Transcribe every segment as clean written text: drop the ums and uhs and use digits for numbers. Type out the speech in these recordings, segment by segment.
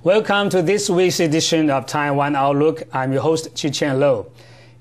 Welcome to this week's edition of Taiwan Outlook. I'm your host, Chi-Chen.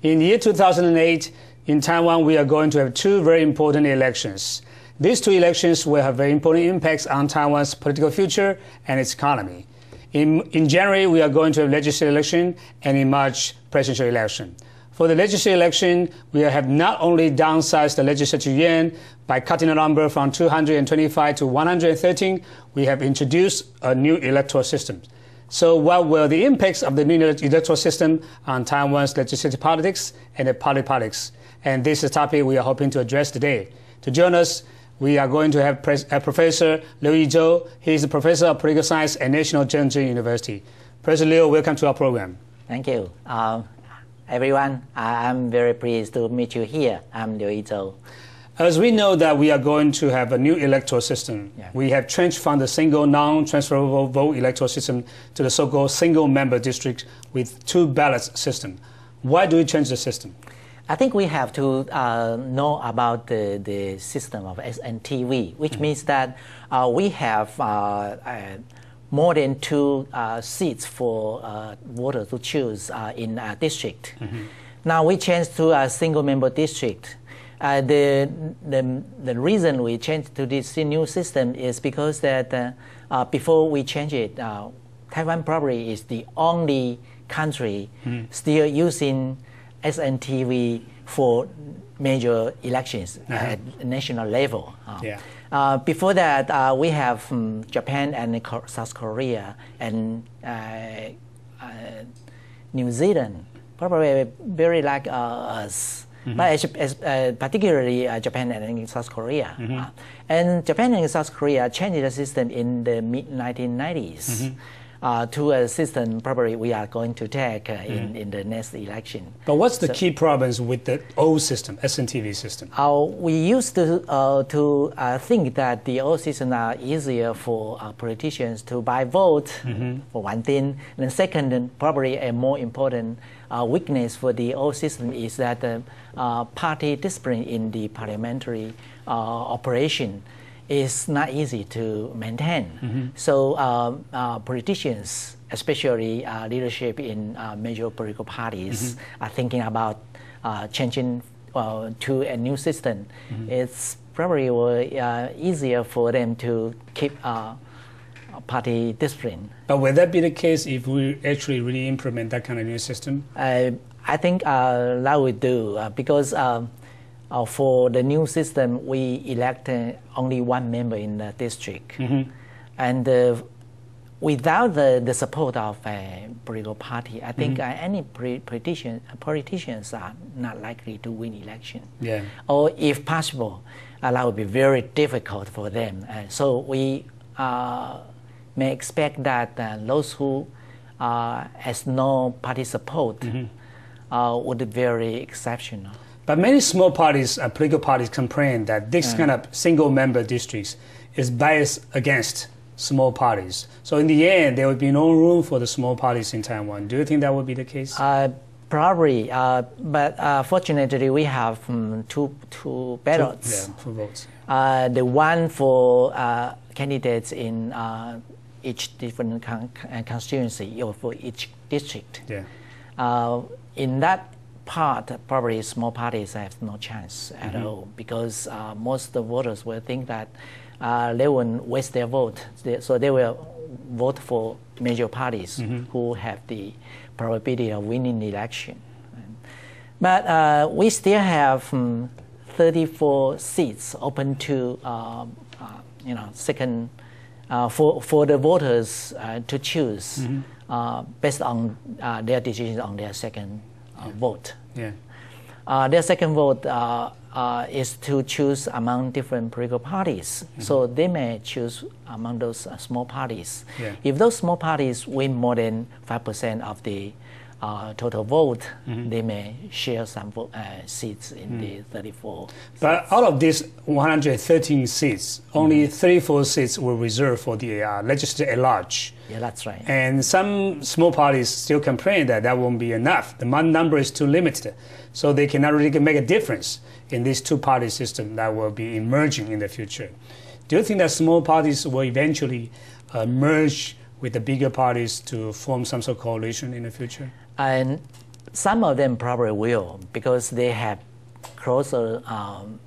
In the year 2008, in Taiwan, we are going to have two very important elections. These two elections will have very important impacts on Taiwan's political future and its economy. In January, we are going to have legislative election, and in March, presidential election. For the legislative election, we have not only downsized the legislature yuan by cutting the number from 225 to 113, we have introduced a new electoral system. So what were the impacts of the new electoral system on Taiwan's legislative politics and the party politics? And this is a topic we are hoping to address today. To join us, we are going to have Professor I-Chou. He is a professor of political science at National Cheng-chi University. Professor Liu, welcome to our program. Thank you. Everyone, I'm very pleased to meet you here. I'm I-Chou. As we know that we are going to have a new electoral system, we have changed from the single non-transferable vote electoral system to the so-called single-member district with two ballots system. Why do we change the system? I think we have to know about the system of SNTV, which means that we have more than two seats for voters to choose in a district. Now we changed to a single-member district. The reason we changed to this new system is because that before we change it, Taiwan probably is the only country still using SNTV for major elections at national level. Before that, we have Japan and South Korea and New Zealand, probably very like us, but particularly Japan and South Korea. And Japan and South Korea changed the system in the mid-1990s. To a system probably we are going to take in the next election. But what's the key problems with the old system, SNTV system? We used to think that the old system are easier for politicians to buy vote, for one thing. And second, and probably a more important weakness for the old system is that the party discipline in the parliamentary operation is not easy to maintain. So politicians, especially leadership in major political parties, are thinking about changing to a new system. It's probably easier for them to keep party discipline. But will that be the case if we actually really implement that kind of new system? I think that would do, because for the new system, we elect only one member in the district. And without the support of a political party, I think any politicians are not likely to win election. Or if possible, that would be very difficult for them. So we may expect that those who has no party support would be very exceptional. But many small parties, political parties, complain that this kind of single-member districts is biased against small parties. So in the end, there would be no room for the small parties in Taiwan. Do you think that would be the case? Probably, but fortunately, we have two ballots. Two votes. The one for candidates in each different constituency or for each district. In that part, probably small parties have no chance at all, because most of the voters will think that they won't waste their vote, so they will vote for major parties who have the probability of winning the election. But we still have 34 seats open to second for the voters to choose based on their decisions on their second vote. Their second vote is to choose among different political parties. So they may choose among those small parties. If those small parties win more than 5% of the total vote, they may share some seats in the 34. But out of these 113 seats, only 34 seats were reserved for the legislature at large. That's right. And some small parties still complain that that won't be enough. The number is too limited, so they cannot really make a difference in this two-party system that will be emerging in the future. Do you think that small parties will eventually merge with the bigger parties to form some sort of coalition in the future? And some of them probably will, because they have closer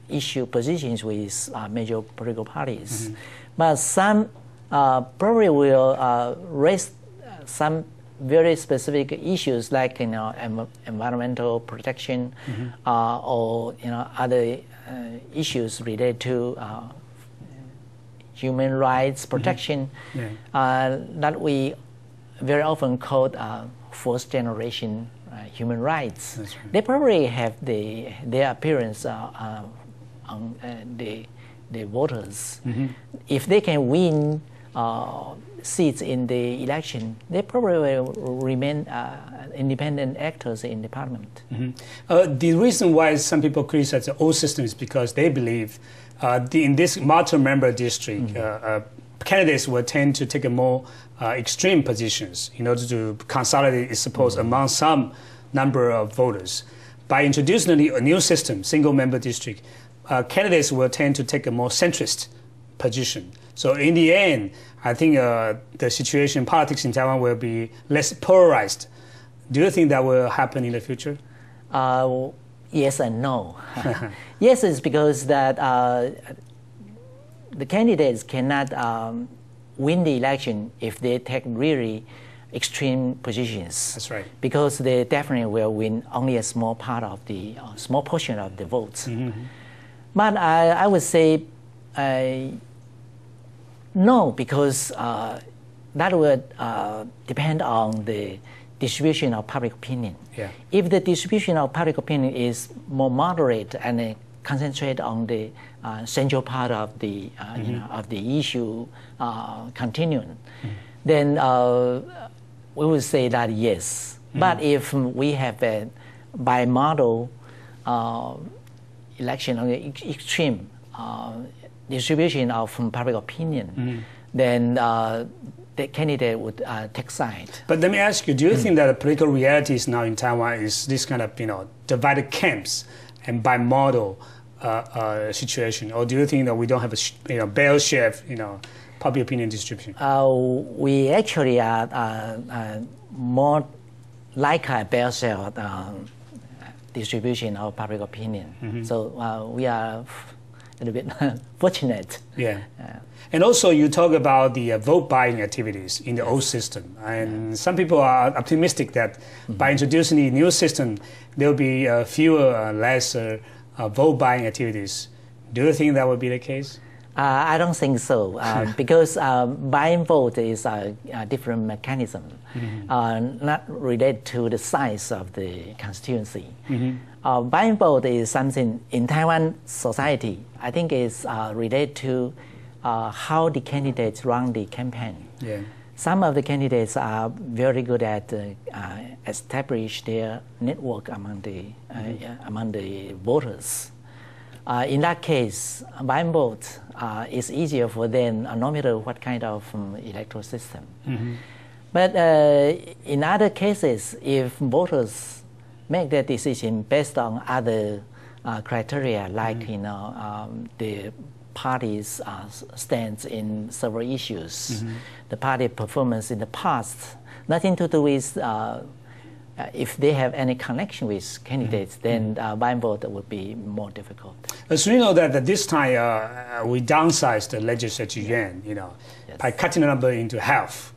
issue positions with major political parties. But some probably will raise some very specific issues like environmental protection or other issues related to human rights protection that we very often call fourth generation human rights. That's right. They probably have their appearance on the voters. If they can win seats in the election, they probably will remain independent actors in the parliament. The reason why some people criticize the old system is because they believe in this multi-member district, candidates will tend to take a more extreme positions in order to consolidate its support among some number of voters. By introducing a new system, single-member district, candidates will tend to take a more centrist position. So in the end, I think the situation, politics in Taiwan will be less polarized. Do you think that will happen in the future? Yes and no. Yes, it's because that the candidates cannot win the election if they take really extreme positions. That's right. Because they definitely will win only a small part of the small portion of the votes. But I would say no, because that would depend on the distribution of public opinion. If the distribution of public opinion is more moderate and concentrate on the central part of the of the issue continuum, then we would say that yes. But if we have a bimodal election on the extreme distribution of public opinion, then the candidate would take side. But let me ask you, do you think that the political realities now in Taiwan is this kind of divided camps and bimodal situation, or do you think that we don't have a bell-shaped public opinion distribution? We actually are more like a bell-shaped distribution of public opinion. So we are a little bit fortunate. And also you talk about the vote buying activities in the old system. And some people are optimistic that by introducing the new system, there will be fewer, lesser vote buying activities. Do you think that would be the case? I don't think so, because buying vote is a different mechanism, not related to the size of the constituency. Buying vote is something in Taiwan society, I think is related to how the candidates run the campaign. Some of the candidates are very good at establish their network among the voters. In that case, buying vote is easier for them, no matter what kind of electoral system. But in other cases, if voters make their decision based on other criteria, like the party's stance in several issues, the party performance in the past, nothing to do with if they have any connection with candidates, then buying vote would be more difficult. So you know that at this time we downsized the legislature yuan, by cutting the number into half.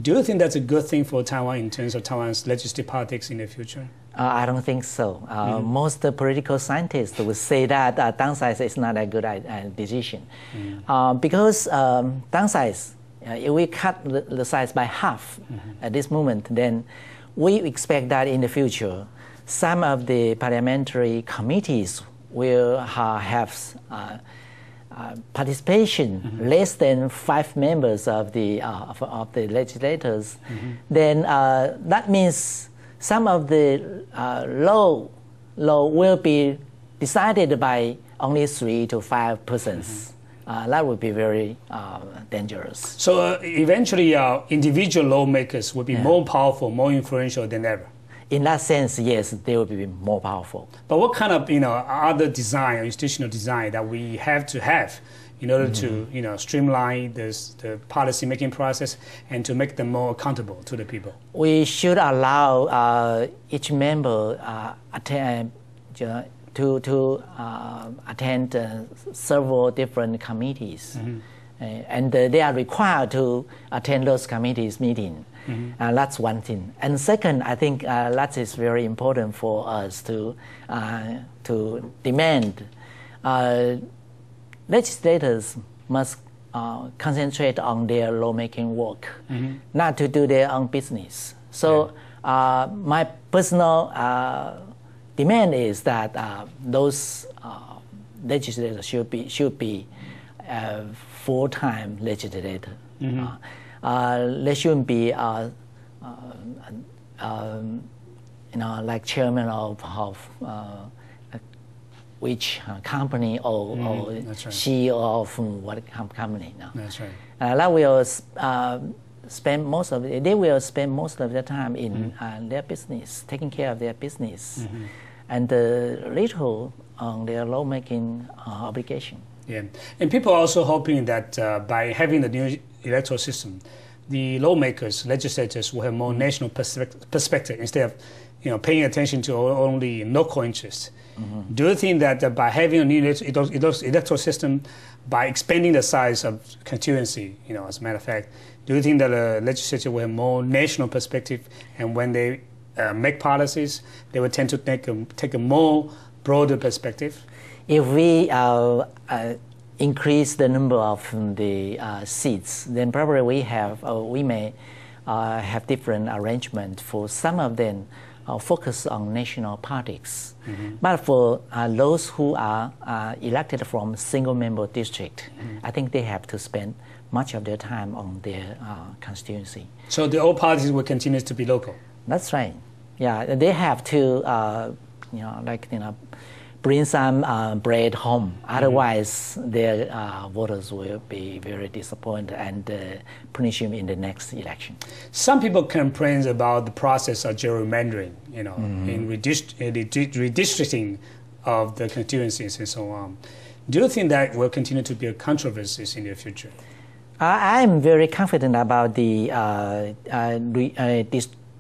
Do you think that's a good thing for Taiwan in terms of Taiwan's legislative politics in the future? I don't think so. Most political scientists would say that downsize is not a good decision. Because downsize, if we cut the size by half at this moment, then we expect that in the future, some of the parliamentary committees will have participation less than 5 members of the legislators. Then that means some of the law will be decided by only 3 to 5 persons. That would be very dangerous. So eventually individual lawmakers will be more powerful, more influential than ever. In that sense, yes, they will be more powerful. But what kind of other design or institutional design that we have to have in order to streamline the policy making process and to make them more accountable to the people? We should allow each member attend several different committees, and they are required to attend those committees meeting. That's one thing. And second, I think that is very important for us to demand. Legislators must concentrate on their lawmaking work, not to do their own business. So my personal demand is that those legislators should be full-time legislator. They shouldn't be like chairman of which company or CEO of what company. No? That's right. That will spend most of they will spend most of their time in their business, taking care of their business, and little on their lawmaking obligation. Yeah, and people are also hoping that by having the new electoral system, the lawmakers, legislators will have more national perspective instead of paying attention to only local interests. Do you think that by having a new electoral system, by expanding the size of constituency, as a matter of fact, do you think that the legislature will have more national perspective, and when they make policies, they will tend to take a more broader perspective? If we increase the number of the seats, then probably we may have different arrangement. For some of them, focus on national politics. But for those who are elected from single-member district, I think they have to spend much of their time on their constituency. So the old parties will continue to be local? That's right. Yeah, they have to, bring some bread home. Otherwise, their voters will be very disappointed and punish him in the next election. Some people complain about the process of gerrymandering, in redistricting of the constituencies and so on. Do you think that will continue to be a controversy in the future? I'm very confident about the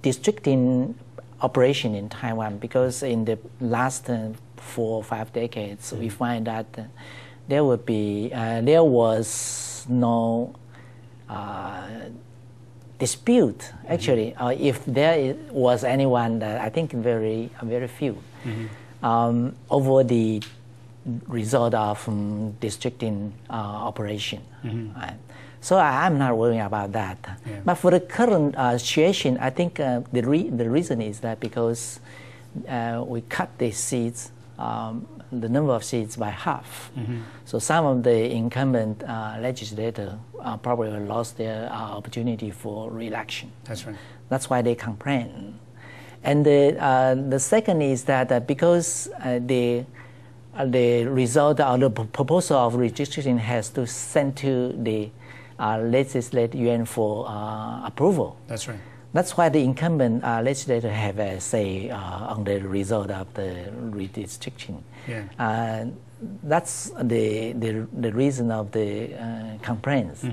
districting operation in Taiwan, because in the last 4 or 5 decades, we find that there was no dispute. Actually, if there was anyone, I think very few, over the result of districting operation. So I'm not worried about that. Yeah. But for the current situation, I think the reason is that because we cut the seats, the number of seats by half. So some of the incumbent legislators probably lost their opportunity for re-election. That's right. That's why they complain. And the second is that because the result or the proposal of redistricting has to send to the legislative yuan for approval. That's right. That's why the incumbent legislator have a say on the result of the redistricting. Yeah. That's the reason of the complaints.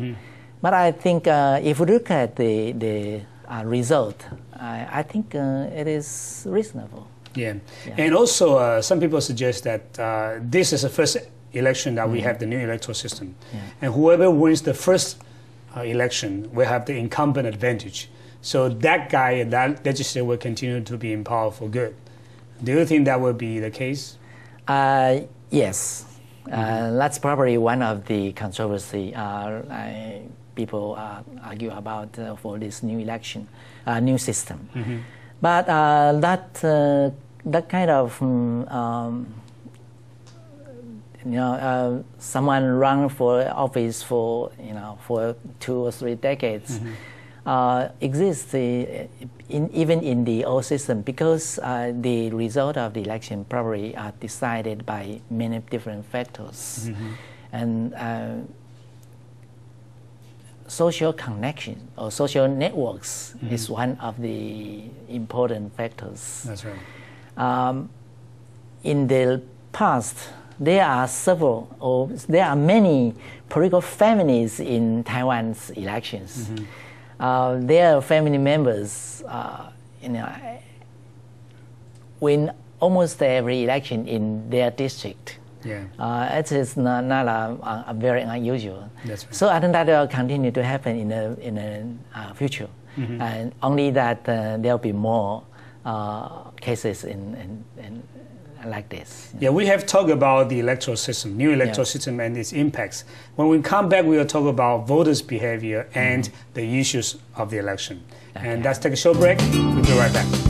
But I think if we look at the result, I think it is reasonable. Yeah. And also some people suggest that this is the first election that we have the new electoral system. And whoever wins the first election will have the incumbent advantage. So that guy, that legislator will continue to be in power for good. Do you think that will be the case? Yes. That's probably one of the controversy people argue about for this new election, new system. But that kind of someone run for office for 2 or 3 decades exists even in the old system, because the result of the election probably are decided by many different factors, and social connection or social networks is one of the important factors. That's right. In the past, there are many political families in Taiwan's elections. Their family members, win almost every election in their district. Yeah. It is not very unusual. That's right. So I think that will continue to happen in the future, and only that there will be more cases in like this. Yeah, we have talked about the electoral system, new electoral system and its impacts. When we come back, we will talk about voters' behavior and the issues of the election. Okay. And let's take a short break. We'll be right back.